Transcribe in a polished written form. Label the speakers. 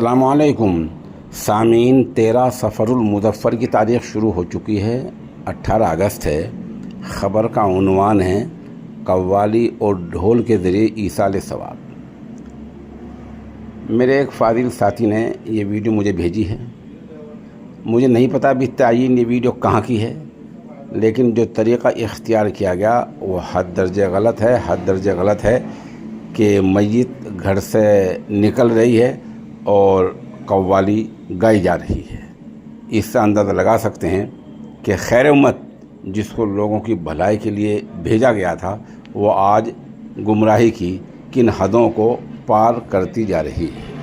Speaker 1: अस्सलामुअलैकुम सामीन। 13 सफ़रुल मुज़फ़्फ़र की तारीख़ शुरू हो चुकी है। 18 अगस्त है। ख़बर का उन्वान है कव्वाली और ढोल के ज़रिए ईसाल सवाब। मेरे एक फ़ाज़िल साथी ने ये वीडियो मुझे भेजी है। मुझे नहीं पता अभी तय्यीन ये वीडियो कहाँ की है, लेकिन जो तरीक़ा इख्तियार किया गया वो हद दर्जे गलत है। हद दर्जे गलत है कि मय्यत घर से निकल रही है और कव्वाली गाई जा रही है। इससे अंदाज़ा लगा सकते हैं कि खैर उम्मत जिसको लोगों की भलाई के लिए भेजा गया था वो आज गुमराही की किन हदों को पार करती जा रही है।